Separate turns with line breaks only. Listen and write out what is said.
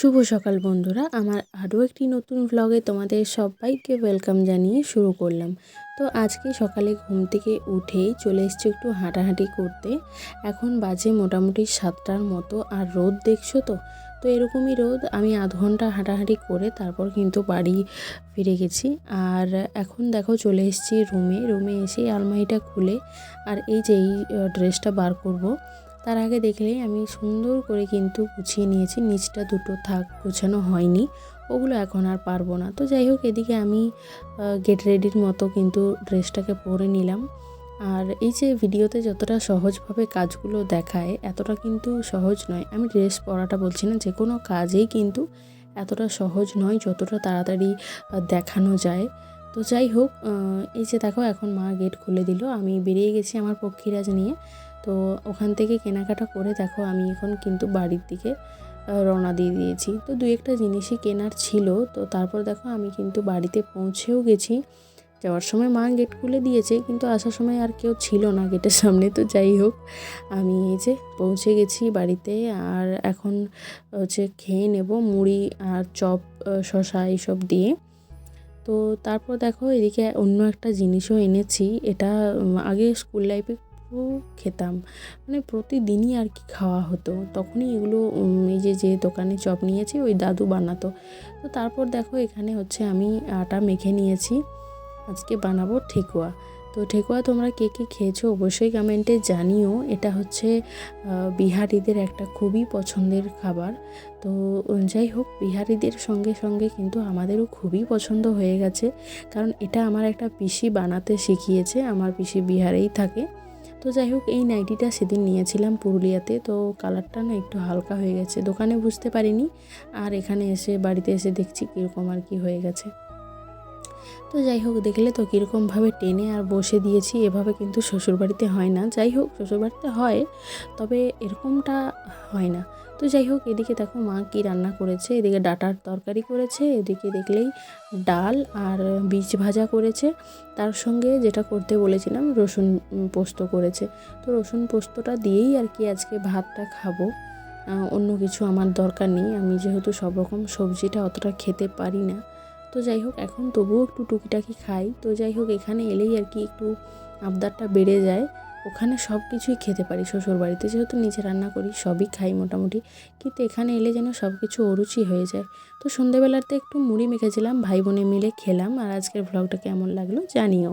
শুভ সকাল বন্ধুরা, আমার আরও একটি নতুন ভ্লগে তোমাদের সবাইকে ওয়েলকাম জানিয়ে শুরু করলাম। তো আজকে সকালে ঘুম থেকে উঠেই চলে এসেছি একটু হাঁটাহাঁটি করতে। এখন বাজে মোটামুটি 7টার মতো, আর রোদ দেখছো তো। তো এরকমই রোদ, আমি আধ ঘন্টা হাঁটাহাঁটি করে তারপর কিন্তু বাড়ি ফিরে গেছি। আর এখন দেখো চলে এসেছি রুমে এসে আলমারিটা খুলে আর এই যে এই ড্রেসটা বার করব। তার আগে দেখলেই আমি সুন্দর করে কিন্তু গুছিয়ে নিয়েছি, নিচটা দুটো থাক গোছানো হয়নি, ওগুলো এখন আর পারবো না। তো যাই হোক, এদিকে আমি গেট রেডির মতো কিন্তু ড্রেসটাকে পরে নিলাম। আর এই যে ভিডিওতে যতটা সহজভাবে কাজগুলো দেখায় এতটা কিন্তু সহজ নয়। আমি ড্রেস পরাটা বলছি না, যে কোনো কাজেই কিন্তু এতটা সহজ নয় যতটা তাড়াতাড়ি দেখানো যায়। তো যাই হোক, এই যে দেখো এখন মা গেট খুলে দিল, আমি বেরিয়ে গেছি আমার পক্ষীরাজ নিয়ে। তো ওখান থেকে কেনাকাটা করে দেখো আমি এখন কিন্তু বাড়ির দিকে রওনা দিয়ে দিয়েছি। তো দু একটা জিনিসই কেনার ছিল। তো তারপর দেখো আমি কিন্তু বাড়িতে পৌঁছেও গেছি। যাওয়ার সময় মা গেট খুলে দিয়েছে, কিন্তু আসার সময় আর কেউ ছিল না গেটের সামনে। তো যাই হোক, আমি এই যে পৌঁছে গেছি বাড়িতে। আর এখন হচ্ছে খেয়ে নেব মুড়ি আর চপ, শসা এইসব দিয়ে। তো তারপর দেখো এদিকে অন্য একটা জিনিসও এনেছি। এটা আগে স্কুল লাইফে খুব খেতাম, মানে প্রতিদিনই আর কি খাওয়া হতো। তখনই এগুলো এই যে দোকানে চপ নিয়েছি ওই দাদু বানাতো। তো তারপর দেখো এখানে হচ্ছে আমি আটা মেখে নিয়েছি, আজকে বানাবো ঠেকুয়া। তো ঠেকুয়া তোমরা কে কে খেয়েছো অবশ্যই কমেন্টে জানিও। এটা হচ্ছে বিহারিদের একটা খুবই পছন্দের খাবার। তো যাই হোক, বিহারিদের সঙ্গে সঙ্গে কিন্তু আমাদেরও খুবই পছন্দ হয়ে গেছে, কারণ এটা আমার একটা পিসি বানাতে শিখিয়েছে, আমার পিসি বিহারেই থাকে। তো যাই হোক, এই নাইটিটা সেদিন নিয়েছিলাম পুরুলিয়াতে, তো কালারটা না একটু হালকা হয়ে গেছে, দোকানে বুঝতে পারিনি। আর এখানে এসে বাড়িতে এসে দেখছি কীরকম আর কি হয়ে গেছে। তো যাই হোক, দেখলে তো কীরকমভাবে টেনে আর বসে দিয়েছি, এভাবে কিন্তু শ্বশুরবাড়িতে হয় না। যাই হোক, শ্বশুরবাড়িতে হয়, তবে এরকমটা হয় না। তো যাই হোক, এদিকে দেখো মা কি রান্না করেছে। এদিকে ডাঁটার তরকারি করেছে, এদিকে দেখলেই ডাল আর বীজ ভাজা করেছে। তার সঙ্গে যেটা করতে বলেছিলাম, রসুন পোস্ত করেছে। তো রসুন পোস্তটা দিয়েই আর কি আজকে ভাতটা খাবো, অন্য কিছু আমার দরকার নেই। আমি যেহেতু সব রকম সবজিটা অতটা খেতে পারি না। তো যাই হোক, এখন তবুও একটু টুকিটাকি খাই। তো যাই হোক, এখানে এলেই আর কি একটু আবদারটা বেড়ে যায়। ওখানে সব কিছুই খেতে পারি, শ্বশুরবাড়িতে যেহেতু নিজে রান্না করি সবই খাই মোটামুটি, কিন্তু এখানে এলে যেন সব কিছু অরুচি হয়ে যায়। তো সন্ধেবেলাতে একটু মুড়ি মেখেছিলাম, ভাই বোনে মিলে খেলাম। আর আজকের ভ্লগটা কেমন লাগলো জানিও।